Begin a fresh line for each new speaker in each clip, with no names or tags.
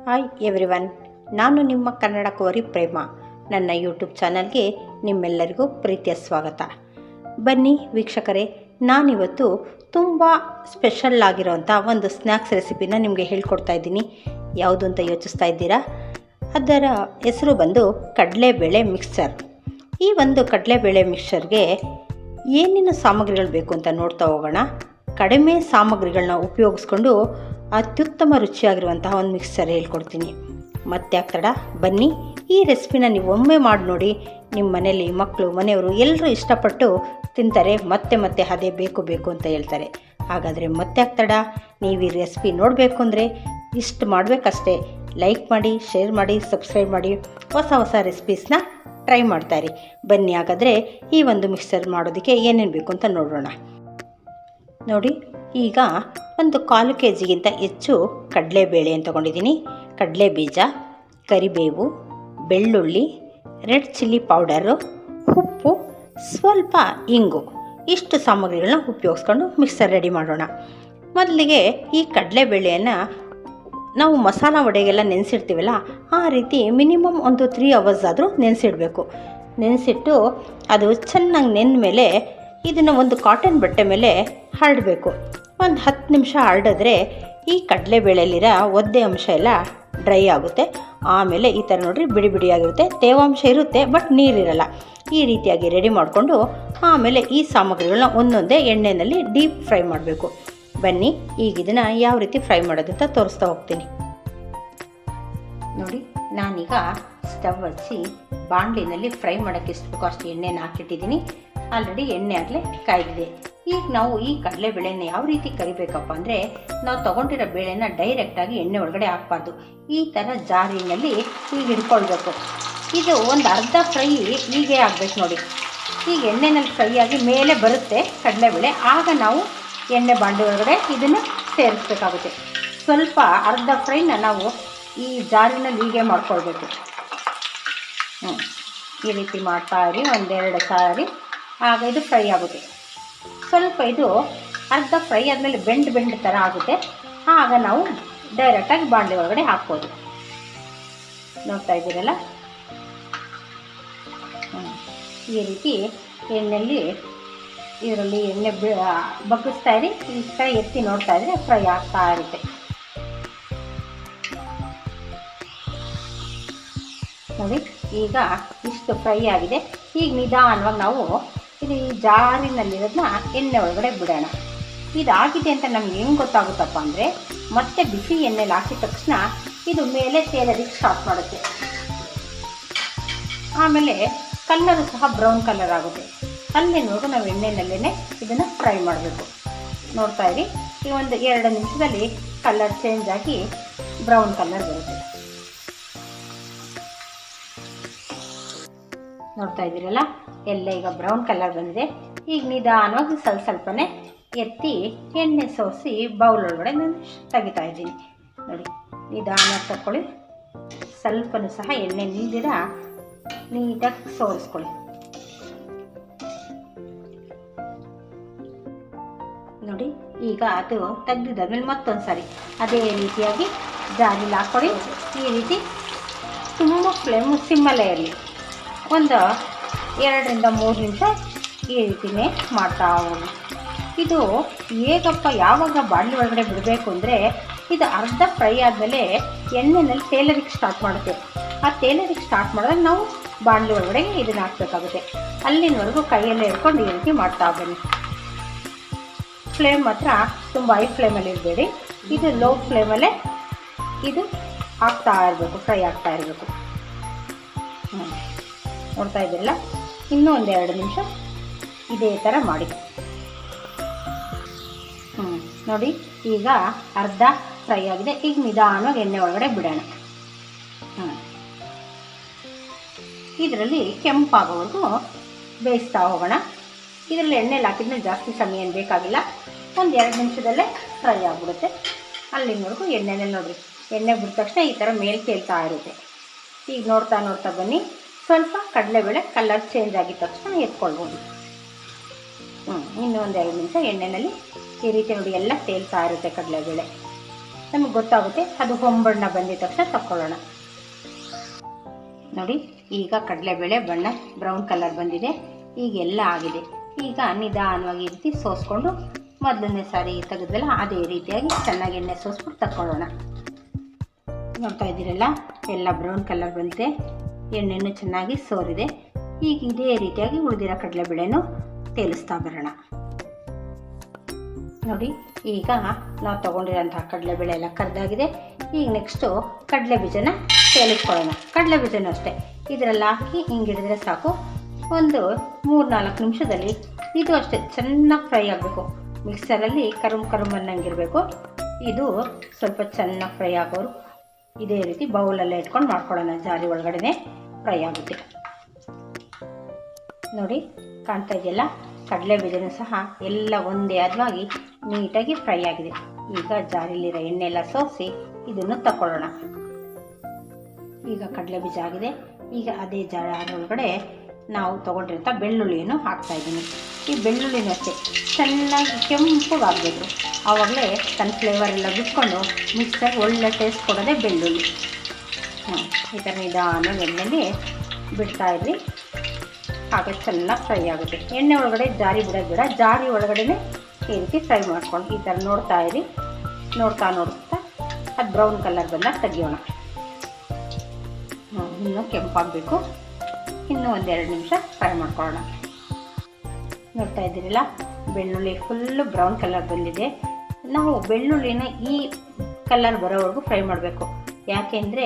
Hi everyone, ನಾನು ನಿಮ್ಮ ಕನ್ನಡ ಕೋರಿ ಪ್ರೇಮ. ನನ್ನ ಯೂಟ್ಯೂಬ್ ಚಾನಲ್ಗೆ ನಿಮ್ಮೆಲ್ಲರಿಗೂ ಪ್ರೀತಿಯ ಸ್ವಾಗತ. ಬನ್ನಿ ವೀಕ್ಷಕರೇ, ನಾನಿವತ್ತು ತುಂಬ ಸ್ಪೆಷಲ್ ಆಗಿರೋಂಥ ಒಂದು ಸ್ನ್ಯಾಕ್ಸ್ ರೆಸಿಪಿನ ನಿಮಗೆ ಹೇಳ್ಕೊಡ್ತಾ ಇದ್ದೀನಿ. ಯಾವುದು ಅಂತ ಯೋಚಿಸ್ತಾ ಇದ್ದೀರಾ? ಅದರ ಹೆಸರು ಬಂದು ಕಡಲೆಬೇಳೆ ಮಿಕ್ಸ್ಚರ್. ಈ ಒಂದು ಕಡಲೆಬೇಳೆ ಮಿಕ್ಸ್ಚರ್ಗೆ ಏನೇನು ಸಾಮಗ್ರಿಗಳು ಬೇಕು ಅಂತ ನೋಡ್ತಾ ಹೋಗೋಣ. ಕಡಿಮೆ ಸಾಮಗ್ರಿಗಳನ್ನ ಉಪಯೋಗಿಸ್ಕೊಂಡು ಅತ್ಯುತ್ತಮ ರುಚಿಯಾಗಿರುವಂತಹ ಒಂದು ಮಿಕ್ಸ್ಚರ್ ಹೇಳ್ಕೊಡ್ತೀನಿ. ಮತ್ತೆ ತಡ, ಬನ್ನಿ ಈ ರೆಸಿಪಿನ ನೀವು ಒಮ್ಮೆ ಮಾಡಿ ನೋಡಿ. ನಿಮ್ಮ ಮನೇಲಿ ಮಕ್ಕಳು, ಮನೆಯವರು ಎಲ್ಲರೂ ಇಷ್ಟಪಟ್ಟು ತಿಂತಾರೆ. ಮತ್ತೆ ಅದೇ ಬೇಕು ಅಂತ ಹೇಳ್ತಾರೆ. ಹಾಗಾದರೆ ಮತ್ತೆ ತಡ, ನೀವು ಈ ರೆಸಿಪಿ ನೋಡಬೇಕು ಅಂದರೆ ಇಷ್ಟು ಮಾಡಬೇಕಷ್ಟೇ. ಲೈಕ್ ಮಾಡಿ, ಶೇರ್ ಮಾಡಿ, ಸಬ್ಸ್ಕ್ರೈಬ್ ಮಾಡಿ. ಹೊಸ ರೆಸಿಪೀಸ್ನ ಟ್ರೈ ಮಾಡ್ತಾಯಿರಿ. ಬನ್ನಿ ಹಾಗಾದರೆ ಈ ಒಂದು ಮಿಕ್ಸ್ಚರ್ ಮಾಡೋದಕ್ಕೆ ಏನೇನು ಬೇಕು ಅಂತ ನೋಡೋಣ. ನೋಡಿ, ಈಗ ಒಂದು 1/4 kg ಹೆಚ್ಚು ಕಡಲೆಬೇಳೆ ತೊಗೊಂಡಿದ್ದೀನಿ. ಕಡಲೆ ಬೀಜ, ಕರಿಬೇವು, ಬೆಳ್ಳುಳ್ಳಿ, ರೆಡ್ ಚಿಲ್ಲಿ ಪೌಡರು, ಉಪ್ಪು, ಸ್ವಲ್ಪ ಇಂಗು, ಇಷ್ಟು ಸಾಮಗ್ರಿಗಳನ್ನ ಉಪಯೋಗಿಸ್ಕೊಂಡು ಮಿಕ್ಸರ್ ರೆಡಿ ಮಾಡೋಣ. ಮೊದಲಿಗೆ ಈ ಕಡಲೆಬೇಳೆಯನ್ನು ನಾವು ಮಸಾಲ ವಡೆಗೆಲ್ಲ ನೆನೆಸಿಡ್ತೀವಲ್ಲ, ಆ ರೀತಿ ಮಿನಿಮಮ್ ಒಂದು 3 hours ಆದರೂ ನೆನೆಸಿಡಬೇಕು. ನೆನೆಸಿಟ್ಟು ಅದು ಚೆನ್ನಾಗಿ ನೆಂದ ಮೇಲೆ ಇದನ್ನು ಒಂದು ಕಾಟನ್ ಬಟ್ಟೆ ಮೇಲೆ ಹರಡಬೇಕು. ಒಂದು 10 ನಿಮಿಷ ಹರಡಿದ್ರೆ ಈ ಕಡಲೆಬೇಳೆಯಲ್ಲಿರೋ ಒದ್ದೆ ಅಂಶ ಎಲ್ಲ ಡ್ರೈ ಆಗುತ್ತೆ. ಆಮೇಲೆ ಈ ಥರ ನೋಡಿರಿ, ಬಿಡಿಯಾಗಿರುತ್ತೆ. ತೇವಾಂಶ ಇರುತ್ತೆ, ಬಟ್ ನೀರಿರಲ್ಲ. ಈ ರೀತಿಯಾಗಿ ರೆಡಿ ಮಾಡಿಕೊಂಡು ಆಮೇಲೆ ಈ ಸಾಮಗ್ರಿಗಳನ್ನ ಒಂದೊಂದೇ ಎಣ್ಣೆಯಲ್ಲಿ ಡೀಪ್ ಫ್ರೈ ಮಾಡಬೇಕು. ಬನ್ನಿ ಈಗ ಇದನ್ನು ಯಾವ ರೀತಿ ಫ್ರೈ ಮಾಡೋದು ಅಂತ ತೋರಿಸ್ತಾ ಹೋಗ್ತೀನಿ. ನೋಡಿ, ನಾನೀಗ ಸ್ಟವ್ ಹಚ್ಚಿ ಬಾಣಲಿನಲ್ಲಿ ಫ್ರೈ ಮಾಡೋಕ್ಕೆ ಎಷ್ಟು ಬೇಕೋ ಅಷ್ಟು ಎಣ್ಣೆನ ಹಾಕಿಟ್ಟಿದ್ದೀನಿ. ಆಲ್ರೆಡಿ ಎಣ್ಣೆ ಆಗಲೇ ಕಾಯ್ದಿದೆ. ಈಗ ನಾವು ಈ ಕಡಲೆಬೇಳೆನ ಯಾವ ರೀತಿ ಕರಿಬೇಕಪ್ಪ ಅಂದರೆ, ನಾವು ತೊಗೊಂಡಿರೋ ಬೇಳೆನ ಡೈರೆಕ್ಟಾಗಿ ಎಣ್ಣೆ ಒಳಗಡೆ ಹಾಕಬಾರ್ದು. ಈ ಥರ ಜಾರಿನಲ್ಲಿ ಈಗ ಹಿಡ್ಕೊಳ್ಬೇಕು. ಇದು ಒಂದು ಅರ್ಧ ಫ್ರೈ ಹೀಗೆ ಆಗಬೇಕು. ನೋಡಿ, ಈಗ ಎಣ್ಣೆನಲ್ಲಿ ಫ್ರೈ ಆಗಿ ಮೇಲೆ ಬರುತ್ತೆ ಕಡಲೆಬೇಳೆ. ಆಗ ನಾವು ಎಣ್ಣೆ ಬಾಂಡೆ ಒಳಗಡೆ ಇದನ್ನು ಸೇರಿಸ್ಬೇಕಾಗುತ್ತೆ. ಸ್ವಲ್ಪ ಅರ್ಧ ಫ್ರೈನ ನಾವು ಈ ಜಾರಿನಲ್ಲಿ ಹೀಗೆ ಮಾಡ್ಕೊಳ್ಬೇಕು. ಈ ರೀತಿ ಮಾಡ್ತಾ ಇರಿ, 1-2 ಸಾರಿ. ಆಗ ಇದು ಫ್ರೈ ಆಗುತ್ತೆ. ಸ್ವಲ್ಪ ಇದು ಅರ್ಧ ಫ್ರೈ ಆದಮೇಲೆ ಬೆಂಡ್ ಥರ ಆಗುತ್ತೆ. ಆಗ ನಾವು ಡೈರೆಕ್ಟಾಗಿ ಬಾಣಲೆ ಒಳಗಡೆ ಹಾಕ್ಬೋದು. ನೋಡ್ತಾ ಇದ್ದೀರಲ್ಲ, ಈ ರೀತಿ ಎಣ್ಣೆಯಲ್ಲಿ ಇದರಲ್ಲಿ ಎಣ್ಣೆ ಬಗ್ಗಿಸ್ತಾ ಇರಿ. ಈ ಫ್ರೈ ಎತ್ತಿ ನೋಡ್ತಾ ಇದ್ರೆ ಫ್ರೈ ಆಗ್ತಾ ಇರುತ್ತೆ. ನೋಡಿ, ಈಗ ಇಷ್ಟು ಫ್ರೈ ಆಗಿದೆ. ಈಗ ನಿಧಾನವಾಗಿ ನಾವು ಇದು ಈ ಜಾರಿನಲ್ಲಿರೋದನ್ನ ಎಣ್ಣೆ ಒಳಗಡೆ ಬಿಡೋಣ. ಇದಾಗಿದೆ ಅಂತ ನಮ್ಗೆ ಹೆಂಗೆ ಗೊತ್ತಾಗುತ್ತಪ್ಪ ಅಂದರೆ, ಮತ್ತೆ ಬಿಸಿ ಎಣ್ಣೆಲಿ ಹಾಕಿದ ತಕ್ಷಣ ಇದು ಮೇಲೆ ತೇಲೋದಕ್ಕೆ ಸ್ಟಾರ್ಟ್ ಮಾಡುತ್ತೆ. ಆಮೇಲೆ ಕಲರು ಸಹ ಬ್ರೌನ್ ಕಲರ್ ಆಗುತ್ತೆ. ಅಲ್ಲಿನವರೆಗೂ ನಾವು ಎಣ್ಣೆನಲ್ಲೇ ಇದನ್ನು ಫ್ರೈ ಮಾಡಬೇಕು. ನೋಡ್ತಾ ಇರಿ, ಈ ಒಂದು 2 ನಿಮಿಷದಲ್ಲಿ ಕಲರ್ ಚೇಂಜ್ ಆಗಿ ಬ್ರೌನ್ ಕಲರ್ ಬರುತ್ತೆ. ನೋಡ್ತಾ ಇದ್ದೀರಲ್ಲ, ಎಲ್ಲ ಈಗ ಬ್ರೌನ್ ಕಲರ್ ಬಂದಿದೆ. ಈಗ ನಿಧಾನವಾಗಿ ಸ್ವಲ್ಪನೇ ಎತ್ತಿ ಎಣ್ಣೆ ಸೋಸಿ ಬೌಲ್ ಒಳಗಡೆ ನಾನು ತೆಗಿತಾ ಇದ್ದೀನಿ. ನೋಡಿ, ನಿಧಾನವಾಗಿ ತಗೊಳ್ಳಿ. ಸ್ವಲ್ಪನೂ ಸಹ ಎಣ್ಣೆ ನಿಲ್ದಿರ ನೀಟಾಗಿ ಸೋರಿಸ್ಕೊಳ್ಳಿ. ನೋಡಿ, ಈಗ ಅದು ತೆಗೆದಿದ್ದಾದ್ಮೇಲೆ ಮತ್ತೊಂದು ಸಾರಿ ಅದೇ ರೀತಿಯಾಗಿ ಜಾರಿಲಿ ಹಾಕ್ಕೊಳ್ಳಿ. ಈ ರೀತಿ ತುಂಬ ಫ್ಲೇಮು ಸಿಮ್ಮಲ್ಲೇ ಇರಲಿ. ಒಂದು 2-3 ನಿಮಿಷ ಈ ರೀತಿಯೇ ಮಾಡ್ತಾ ಹೋಗಿ. ಇದು ಹೇಗಪ್ಪ ಯಾವಾಗ ಬಾಣಲೆ ಒಳಗಡೆ ಬಿಡಬೇಕು ಅಂದರೆ, ಇದು ಅರ್ಧ ಫ್ರೈ ಆದಮೇಲೆ ಎಣ್ಣೆನಲ್ಲಿ ತೇಲೋದಕ್ಕೆ ಸ್ಟಾರ್ಟ್ ಮಾಡುತ್ತೆ. ಆ ತೇಲೋದಕ್ಕೆ ಸ್ಟಾರ್ಟ್ ಮಾಡಿದಾಗ ನಾವು ಬಾಣಲೆ ಒಳಗಡೆ ಇದನ್ನು ಹಾಕಬೇಕಾಗುತ್ತೆ. ಅಲ್ಲಿನವರೆಗೂ ಕೈಯಲ್ಲೇ ಇಟ್ಕೊಂಡು ಈ ರೀತಿ ಮಾಡ್ತಾ ಬನ್ನಿ. ಫ್ಲೇಮ್ ಮಾತ್ರ ತುಂಬ ಹೈ ಫ್ಲೇಮಲ್ಲಿ ಇರಬೇಡಿ. ಇದು ಲೋ ಫ್ಲೇಮಲ್ಲೇ ಇದು ಆಗ್ತಾ ಇರಬೇಕು, ಫ್ರೈ ಆಗ್ತಾ ಇರಬೇಕು. ನೋಡ್ತಾ ಇದ್ದೀರಲ್ಲ, ಇನ್ನೂ 1-2 ನಿಮಿಷ ಇದೇ ಥರ ಮಾಡಿ. ನೋಡಿ, ಈಗ ಅರ್ಧ ಫ್ರೈ ಆಗಿದೆ. ಈಗ ನಿಧಾನವಾಗಿ ಎಣ್ಣೆ ಒಳಗಡೆ ಬಿಡೋಣ. ಇದರಲ್ಲಿ ಕೆಂಪಾಗೋವರೆಗೂ ಬೇಯಿಸ್ತಾ ಹೋಗೋಣ. ಇದರಲ್ಲಿ ಎಣ್ಣೆಲಿ ಹಾಕಿದ್ಮೇಲೆ ಜಾಸ್ತಿ ಸಮಯ ಏನು ಬೇಕಾಗಿಲ್ಲ. 1-2 ನಿಮಿಷದಲ್ಲೇ ಫ್ರೈ ಆಗಿಬಿಡುತ್ತೆ. ಅಲ್ಲಿನವರೆಗೂ ಎಣ್ಣೆನಲ್ಲಿ ನೋಡಿರಿ, ಎಣ್ಣೆ ಬಿಟ್ಟ ತಕ್ಷಣ ಈ ಥರ ಮೇಲೆ ತೇಲ್ತಾ ಇರುತ್ತೆ. ಈಗ ನೋಡ್ತಾ ಬನ್ನಿ, ಸ್ವಲ್ಪ ಕಡಲೆಬೇಳೆ ಕಲರ್ ಚೇಂಜ್ ಆಗಿದ ತಕ್ಷಣ ಎತ್ಕೊಳ್ಬೋದು. ಇನ್ನೂ 1-2 ನಿಮಿಷ ಎಣ್ಣೆಯಲ್ಲಿ ಈ ರೀತಿ ನೋಡಿ ಎಲ್ಲ ತೇಲ್ತಾ ಇರುತ್ತೆ ಕಡಲೆಬೇಳೆ. ನಮಗೆ ಗೊತ್ತಾಗುತ್ತೆ. ಅದು ಹೊಂಬಣ್ಣ ಬಂದಿದ ತಕ್ಷಣ ತಗೊಳ್ಳೋಣ. ನೋಡಿ, ಈಗ ಕಡಲೆಬೇಳೆ ಬಣ್ಣ ಬ್ರೌನ್ ಕಲರ್ ಬಂದಿದೆ. ಈಗೆಲ್ಲ ಆಗಿದೆ. ಈಗ ನಿಧಾನವಾಗಿ ಈ ರೀತಿ ಸೋಸ್ಕೊಂಡು ಮೊದಲನೇ ಸಾರಿ ತೆಗೆದ್ವಲ್ಲ ಅದೇ ರೀತಿಯಾಗಿ ಚೆನ್ನಾಗಿ ಎಣ್ಣೆ ಸೋಸ್ಬಿಟ್ಟು ತಗೊಳ್ಳೋಣ. ನೋಡ್ತಾ ಇದ್ದೀರಲ್ಲ, ಎಲ್ಲ ಬ್ರೌನ್ ಕಲರ್ ಬಂದಿದೆ, ಎಣ್ಣೆನೂ ಚೆನ್ನಾಗಿ ಸೋರಿದೆ. ಈಗ ಇದೇ ರೀತಿಯಾಗಿ ಉಳಿದಿರೋ ಕಡಲೆಬೇಳೆನೂ ತೇಲಿಸ್ತಾ ಬರೋಣ. ನೋಡಿ, ಈಗ ನಾವು ತೊಗೊಂಡಿರೋಂಥ ಕಡಲೆಬೇಳೆ ಎಲ್ಲ ಕರ್ದಾಗಿದೆ. ಈಗ ನೆಕ್ಸ್ಟು ಕಡಲೆ ಬೀಜನ ತೇಲಿಸ್ಕೊಳ್ಳೋಣ. ಕಡಲೆ ಬೀಜನೂ ಅಷ್ಟೇ ಇದರಲ್ಲಿ ಹಾಕಿ ಹಿಂಗೆ ಹಿಡಿದ್ರೆ ಸಾಕು. ಒಂದು 3-4 ನಿಮಿಷದಲ್ಲಿ ಇದು ಅಷ್ಟೇ ಚೆನ್ನಾಗಿ ಫ್ರೈ ಆಗಬೇಕು. ಮಿಕ್ಸರಲ್ಲಿ ಕರುಮ್ ಅನ್ನಂಗಿರಬೇಕು. ಇದು ಸ್ವಲ್ಪ ಚೆನ್ನಾಗಿ ಫ್ರೈ ಆಗೋರು ಇದೇ ರೀತಿ ಬೌಲಲ್ಲೇ ಇಟ್ಕೊಂಡು ಮಾಡ್ಕೊಳ್ಳೋಣ. ಜಾರಿ ಒಳಗಡೆ ಫ್ರೈ ಆಗುತ್ತೆ. ನೋಡಿ, ಕಾಣ್ತಾ ಇದೆಯಲ್ಲ, ಕಡಲೆ ಬೀಜನೂ ಸಹ ಎಲ್ಲ ಒಂದೇ ಆದ್ವಾಗಿ ನೀಟಾಗಿ ಫ್ರೈ ಆಗಿದೆ. ಈಗ ಜಾರಿಲಿರೋ ಎಣ್ಣೆ ಎಲ್ಲ ಸೋಸಿ ಇದನ್ನು ತಗೊಳ್ಳೋಣ. ಈಗ ಕಡಲೆ ಬೀಜ ಆಗಿದೆ. ಈಗ ಅದೇ ಜಾರೊಳಗಡೆ ನಾವು ತೊಗೊಂಡಿರೋಂಥ ಬೆಳ್ಳುಳ್ಳಿಯನ್ನು ಹಾಕ್ತಾಯಿದ್ದೀನಿ. ಈ ಬೆಳ್ಳುಳ್ಳಿನೂ ಅಷ್ಟೇ ಚೆನ್ನಾಗಿ ಕೆಂಪಗಾಗಬೇಕು. ಆವಾಗಲೇ ತನ್ನ ಫ್ಲೇವರ್ ಎಲ್ಲ ಬಿಟ್ಕೊಂಡು ಮಿಕ್ಸಾಗಿ ಒಳ್ಳೆ ಟೇಸ್ಟ್ ಕೊಡೋದೇ ಬೆಳ್ಳುಳ್ಳಿ. ಈ ಥರ ನಿಧಾನ ಎಣ್ಣೆಯಲ್ಲಿ ಬಿಡ್ತಾಯಿದ್ವಿ, ಆಗ ಚೆನ್ನಾಗಿ ಫ್ರೈ ಆಗುತ್ತೆ. ಎಣ್ಣೆ ಒಳಗಡೆ ಜಾರಿ ಬಿಡೋದು ಬೇಡ, ಜಾರಿ ಒಳಗಡೆ ಈ ರೀತಿ ಫ್ರೈ ಮಾಡ್ಕೊಂಡು ಈ ಥರ ನೋಡ್ತಾ ಅದು ಬ್ರೌನ್ ಕಲರ್ ಬಂದಾಗ ತೆಗಿಯೋಣ. ಇನ್ನೂ ಕೆಂಪಾಗಬೇಕು. ಇನ್ನೂ 1-2 ನಿಮಿಷ ಫ್ರೈ ಮಾಡ್ಕೊಳ್ಳೋಣ. ನೋಡ್ತಾ ಇದ್ದೀರಲ್ಲ, ಬೆಳ್ಳುಳ್ಳಿ ಫುಲ್ಲು ಬ್ರೌನ್ ಕಲರ್ ಬಂದಿದೆ. ನಾವು ಬೆಳ್ಳುಳ್ಳಿನ ಈ ಕಲರ್ ಬರೋವರೆಗೂ ಫ್ರೈ ಮಾಡಬೇಕು. ಯಾಕೆಂದರೆ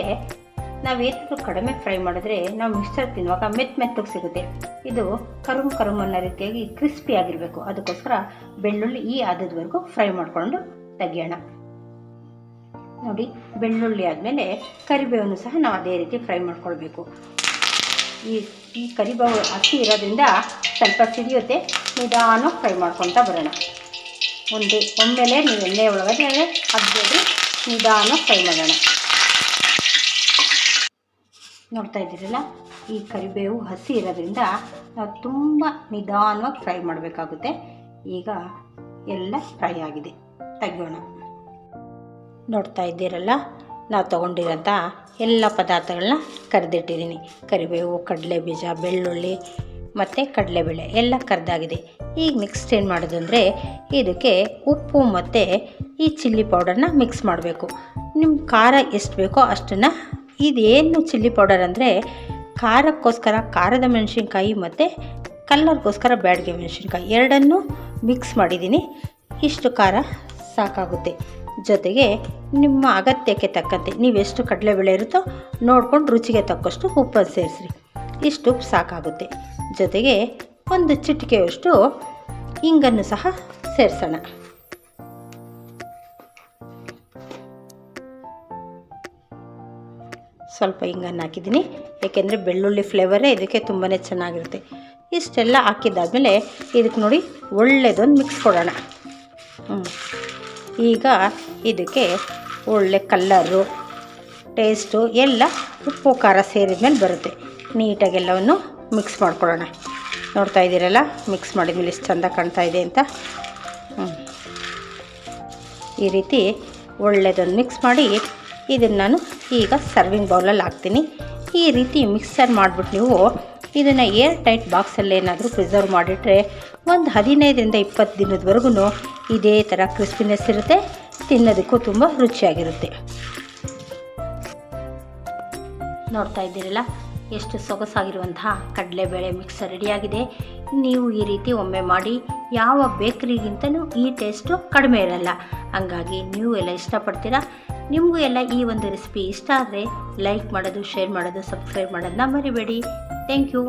ನಾವೇನಾದರೂ ಕಡಿಮೆ ಫ್ರೈ ಮಾಡಿದ್ರೆ ನಾವು ಮಿಕ್ಸರ್ ತಿನ್ನುವಾಗ ಮೆತ್ತಗೆ ಸಿಗುತ್ತೆ. ಇದು ಕರುಮ್ ಅನ್ನೋ ರೀತಿಯಾಗಿ ಕ್ರಿಸ್ಪಿ ಆಗಿರಬೇಕು. ಅದಕ್ಕೋಸ್ಕರ ಬೆಳ್ಳುಳ್ಳಿ ಈ ಆದದ್ವರೆಗೂ ಫ್ರೈ ಮಾಡಿಕೊಂಡು ತೆಗಿಯೋಣ. ನೋಡಿ, ಬೆಳ್ಳುಳ್ಳಿ ಆದಮೇಲೆ ಕರಿಬೇವನ್ನು ಸಹ ನಾವು ಅದೇ ರೀತಿ ಫ್ರೈ ಮಾಡ್ಕೊಳ್ಬೇಕು. ಈ ಕರಿಬೇವು ಹಸಿ ಇರೋದ್ರಿಂದ ಸ್ವಲ್ಪ ಸಿಡಿಯುತ್ತೆ. ನಿಧಾನ ಫ್ರೈ ಮಾಡ್ಕೊತಾ ಬರೋಣ. ಒಮ್ಮೆಲೆ ನೀವು ಎಣ್ಣೆ ಒಳಗಡೆ ಹಾಕ್ಬೇಡಿ, ನಿಧಾನ ಫ್ರೈ ಮಾಡೋಣ. ನೋಡ್ತಾ ಇದ್ದೀರಲ್ಲ, ಈ ಕರಿಬೇವು ಹಸಿ ಇರೋದ್ರಿಂದ ನಾವು ತುಂಬ ನಿಧಾನವಾಗಿ ಫ್ರೈ ಮಾಡಬೇಕಾಗುತ್ತೆ. ಈಗ ಎಲ್ಲ ಫ್ರೈ ಆಗಿದೆ, ತೆಗಿಯೋಣ. ನೋಡ್ತಾ ಇದ್ದೀರಲ್ಲ, ನಾವು ತೊಗೊಂಡಿರೋಂಥ ಎಲ್ಲ ಪದಾರ್ಥಗಳನ್ನ ಕರೆದಿಟ್ಟಿದ್ದೀನಿ. ಕರಿಬೇವು, ಕಡಲೆ ಬೀಜ, ಬೆಳ್ಳುಳ್ಳಿ ಮತ್ತು ಕಡಲೆಬೇಳೆ ಎಲ್ಲ ಕರೆದಾಗಿದೆ. ಈಗ ನೆಕ್ಸ್ಟ್ ಏನು ಮಾಡೋದು ಅಂದರೆ ಇದಕ್ಕೆ ಉಪ್ಪು ಮತ್ತು ಈ ಚಿಲ್ಲಿ ಪೌಡರ್ನ ಮಿಕ್ಸ್ ಮಾಡಬೇಕು. ನಿಮ್ಮ ಖಾರ ಎಷ್ಟು ಬೇಕೋ ಅಷ್ಟನ್ನು. ಇದೇನು ಚಿಲ್ಲಿ ಪೌಡರ್ ಅಂದರೆ ಖಾರಕ್ಕೋಸ್ಕರ ಖಾರದ ಮೆಣಸಿನ್ಕಾಯಿ ಮತ್ತು ಕಲ್ಲರ್ಗೋಸ್ಕರ ಬ್ಯಾಡಗೆ ಮೆಣಸಿನ್ಕಾಯಿ ಎರಡನ್ನೂ ಮಿಕ್ಸ್ ಮಾಡಿದ್ದೀನಿ. ಇಷ್ಟು ಖಾರ ಸಾಕಾಗುತ್ತೆ. ಜೊತೆಗೆ ನಿಮ್ಮ ಅಗತ್ಯಕ್ಕೆ ತಕ್ಕಂತೆ ನೀವೆಷ್ಟು ಕಡಲೆಬೇಳೆ ಇರುತ್ತೋ ನೋಡ್ಕೊಂಡು ರುಚಿಗೆ ತಕ್ಕಷ್ಟು ಉಪ್ಪನ್ನು ಸೇರಿಸ್ರಿ. ಇಷ್ಟು ಉಪ್ಪು ಸಾಕಾಗುತ್ತೆ. ಜೊತೆಗೆ ಒಂದು ಚಿಟಿಕೆಯಷ್ಟು ಇಂಗನ್ನು ಸಹ ಸೇರಿಸೋಣ. ಸ್ವಲ್ಪ ಇಂಗನ್ನು ಹಾಕಿದ್ದೀನಿ, ಏಕೆಂದರೆ ಬೆಳ್ಳುಳ್ಳಿ ಫ್ಲೇವರೇ ಇದಕ್ಕೆ ತುಂಬಾ ಚೆನ್ನಾಗಿರುತ್ತೆ. ಇಷ್ಟೆಲ್ಲ ಹಾಕಿದ್ದಾದಮೇಲೆ ಇದಕ್ಕೆ ನೋಡಿ ಒಳ್ಳೆಯದೊಂದು ಮಿಕ್ಸ್ ಕೊಡೋಣ. ಈಗ ಇದಕ್ಕೆ ಒಳ್ಳೆ ಕಲ್ಲರು, ಟೇಸ್ಟು ಎಲ್ಲ ಉಪ್ಪು ಖಾರ ಸೇರಿದ್ಮೇಲೆ ಬರುತ್ತೆ. ನೀಟಾಗಿ ಎಲ್ಲವನ್ನು ಮಿಕ್ಸ್ ಮಾಡ್ಕೊಳ್ಳೋಣ. ನೋಡ್ತಾ ಇದ್ದೀರಲ್ಲ, ಮಿಕ್ಸ್ ಮಾಡಿದ್ಮೇಲೆ ಎಷ್ಟು ಚೆಂದ ಕಾಣ್ತಾ ಇದೆ ಅಂತ. ಈ ರೀತಿ ಒಳ್ಳೆಯದೊಂದು ಮಿಕ್ಸ್ ಮಾಡಿ ಇದನ್ನು ನಾನು ಈಗ ಸರ್ವಿಂಗ್ ಬೌಲಲ್ಲಿ ಹಾಕ್ತೀನಿ. ಈ ರೀತಿ ಮಿಕ್ಸರ್ ಮಾಡಿಬಿಟ್ಟು ನೀವು ಇದನ್ನು ಏರ್ ಟೈಟ್ ಬಾಕ್ಸಲ್ಲಿ ಏನಾದರೂ ಪ್ರಿಸರ್ವ್ ಮಾಡಿಟ್ರೆ ಒಂದು 15-20 ದಿನದವರೆಗೂ ಇದೇ ಥರ ಕ್ರಿಸ್ಪಿನೆಸ್ ಇರುತ್ತೆ. ತಿನ್ನೋದಕ್ಕೂ ತುಂಬ ರುಚಿಯಾಗಿರುತ್ತೆ. ನೋಡ್ತಾ ಇದ್ದೀರಲ್ಲ, ಎಷ್ಟು ಸೊಗಸಾಗಿರುವಂತಹ ಕಡಲೆಬೇಳೆ ಮಿಕ್ಸರ್ ರೆಡಿಯಾಗಿದೆ. ನೀವು ಈ ರೀತಿ ಒಮ್ಮೆ ಮಾಡಿ, ಯಾವ ಬೇಕರಿಗಿಂತಲೂ ಈ ಟೇಸ್ಟು ಕಡಿಮೆ ಇರಲ್ಲ. ಹಂಗಾಗಿ ನೀವು ಎಲ್ಲ ಇಷ್ಟಪಡ್ತೀರಾ. ನಿಮಗೂ ಎಲ್ಲ ಈ ಒಂದು ರೆಸಿಪಿ ಇಷ್ಟ ಆದರೆ ಲೈಕ್ ಮಾಡೋದು, ಶೇರ್ ಮಾಡೋದು, ಸಬ್ಸ್ಕ್ರೈಬ್ ಮಾಡೋದನ್ನ ಮರಿಬೇಡಿ. Thank you.